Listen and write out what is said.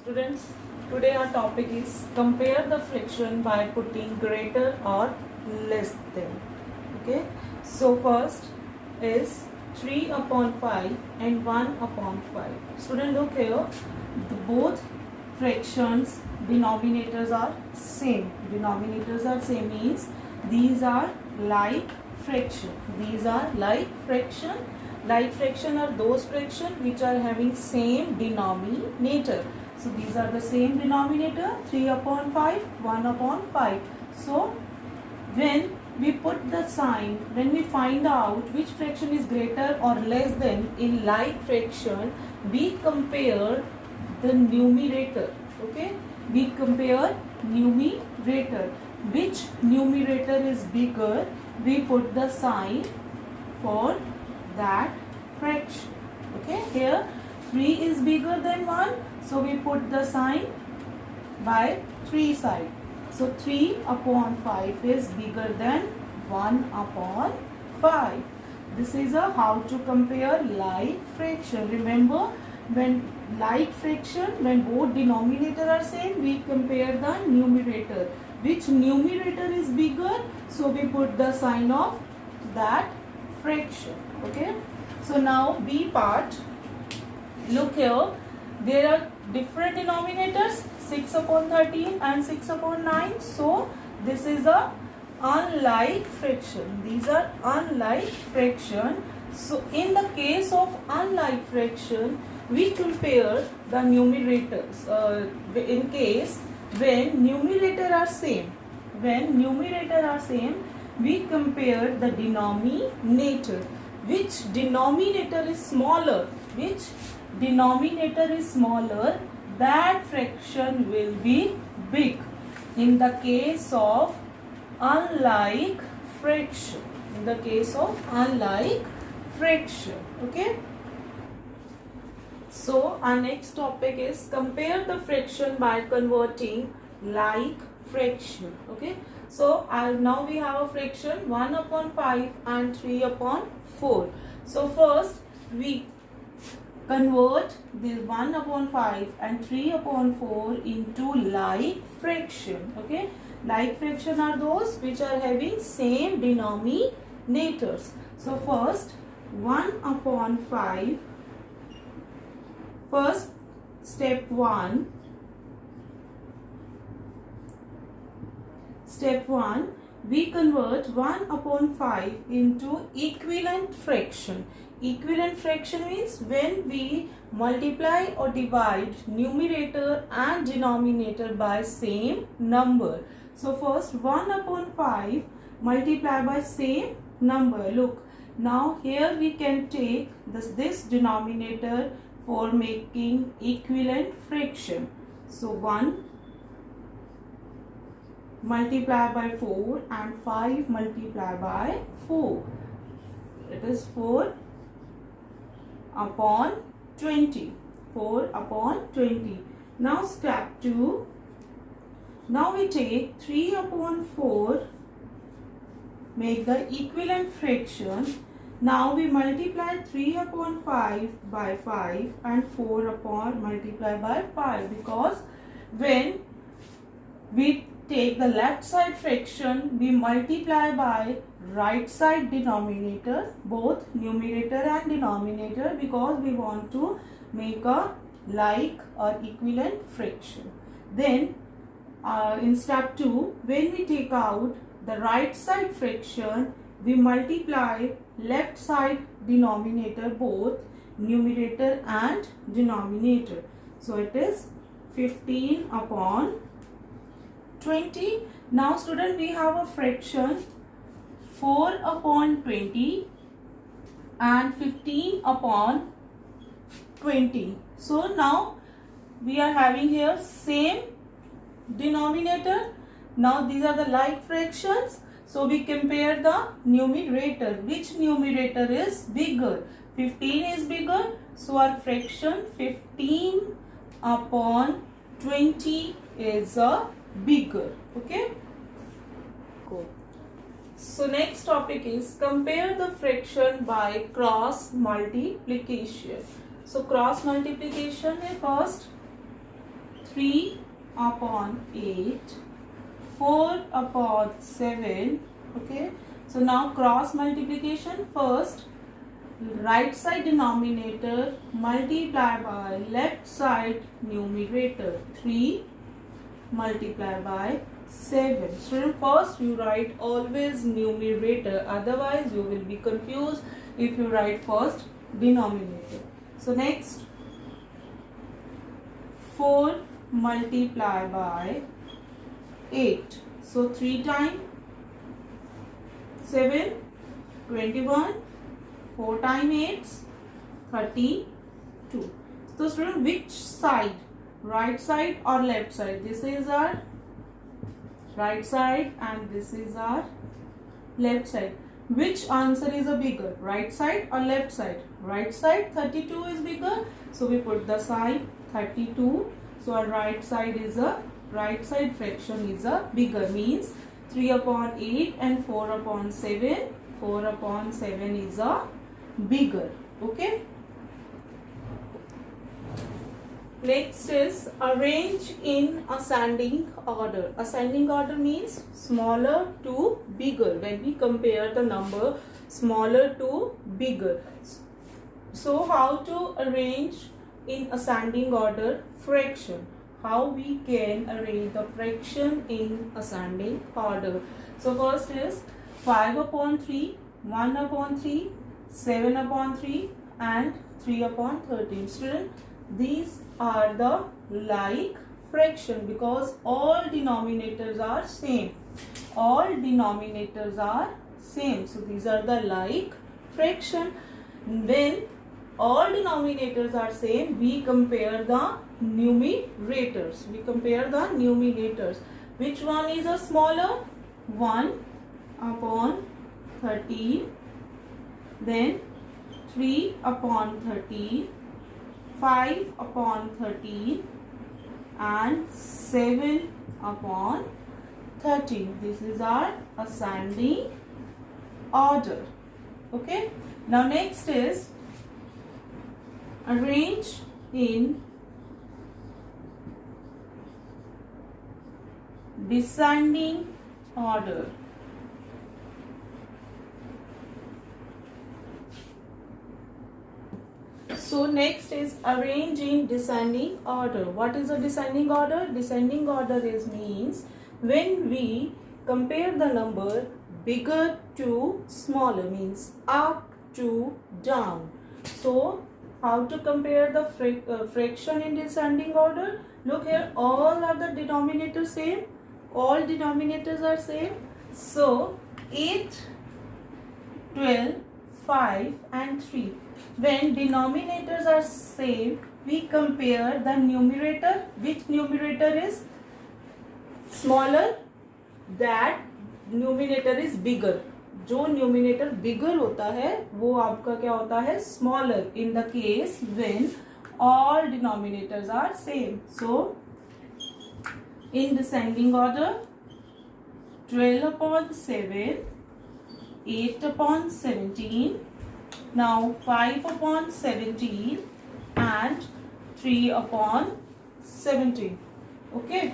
Students, today our topic is compare the fraction by putting greater or less than. Okay, so first is 3 upon 5 and 1 upon 5. Student, look here, both fractions denominators are same. Denominators are same means these are like fraction. These are like fraction. Like fraction are those fraction which are having same denominator. So these are the same denominator, 3 upon 5, 1 upon 5. So when we put the sign, when we find out which fraction is greater or less than in like fraction, we compare the numerator. Okay, we compare numerator. Which numerator is bigger, we put the sign for that fraction. Okay, here 3 is bigger than 1, so we put the sign by 3 side. So 3 upon 5 is bigger than 1 upon 5. This is a how to compare like fraction. Remember, when like fraction, when both denominator are same, we compare the numerator. Which numerator is bigger, so we put the sign of that fraction. Okay, so now B part, look here, there are different denominators, 6 upon 13 and 6 upon 9. So this is a unlike fraction. These are unlike fraction. So in the case of unlike fraction, we compare the numerators. In case when numerator are same, we compare the denominator. Which denominator is smaller? That fraction will be big. In the case of unlike fraction. Okay. So our next topic is compare the fraction by converting like fraction. Okay. So now we have a fraction 1 upon 5 and 3 upon 4. So first we convert this 1 upon 5 and 3 upon 4 into like fraction. Okay. Like fraction are those which are having same denominators. So first 1 upon 5. First step 1. Step 1, we convert 1 upon 5 into equivalent fraction. Equivalent fraction means when we multiply or divide numerator and denominator by same number. So first 1 upon 5 multiply by same number. Look, now here we can take this denominator for making equivalent fraction. So 1 multiply by 4 and 5 multiply by 4. It is 4 upon 20. 4 upon 20. Now step 2. Now we take 3 upon 4, make the equivalent fraction. Now we multiply 3 upon 5 by 5 and 4 upon multiply by 5, because when we take the left side fraction, we multiply by right side denominator, both numerator and denominator, because we want to make a like or equivalent fraction. Then in step 2, when we take out the right side fraction, we multiply left side denominator, both numerator and denominator. So it is 15 upon 20. Now student, we have a fraction 4 upon 20 and 15 upon 20. So now we are having here same denominator. Now these are the like fractions. So we compare the numerator. Which numerator is bigger? 15 is bigger. So our fraction 15 upon 20 is bigger. Okay. Cool. So next topic is compare the fraction by cross multiplication. So cross multiplication is first 3 upon 8, 4 upon 7. Okay, so now cross multiplication. First, right side denominator multiply by left side numerator. 3 multiply by 7. So first you write always numerator, otherwise you will be confused if you write first denominator. So next, 4 multiply by 8. So 3 times 7, 21. 4 times 8, 32. So student, which side? Right side or left side? This is our right side and this is our left side. Which answer is a bigger? Right side or left side? Right side, 32 is bigger. So we put the sign 32. So our right side fraction is a bigger, means 3 upon 8 and 4 upon 7. 4 upon 7 is a bigger. Okay. Next is arrange in ascending order. Ascending order means smaller to bigger. When we compare the number smaller to bigger. So how to arrange in ascending order fraction? How we can arrange the fraction in ascending order? So first is 5 upon 3, 1 upon 3, 7 upon 3 and 3 upon 13. Student, these are the like fraction because all denominators are same. All denominators are same. So these are the like fraction. When all denominators are same, we compare the numerators. Which one is a smaller? 1 upon 13. Then 3 upon 13, 5 upon 13 and 7 upon 13. This is our ascending order. Okay. Now next is arrange in descending order. So next is arrange in descending order. What is a descending order? Descending order means when we compare the number bigger to smaller, means up to down. So how to compare the fraction in descending order? Look here, all are the denominators same. All denominators are same. So 8, 12, 5 and 3. When denominators are same, we compare the numerator. Which numerator is smaller? That numerator is bigger. जो numerator bigger होता है वो आपका क्या होता है? Smaller. In the case when all denominators are same. So in descending order, 12 upon 7, 8 upon 17. Now 5 upon 17 and 3 upon 17. Okay.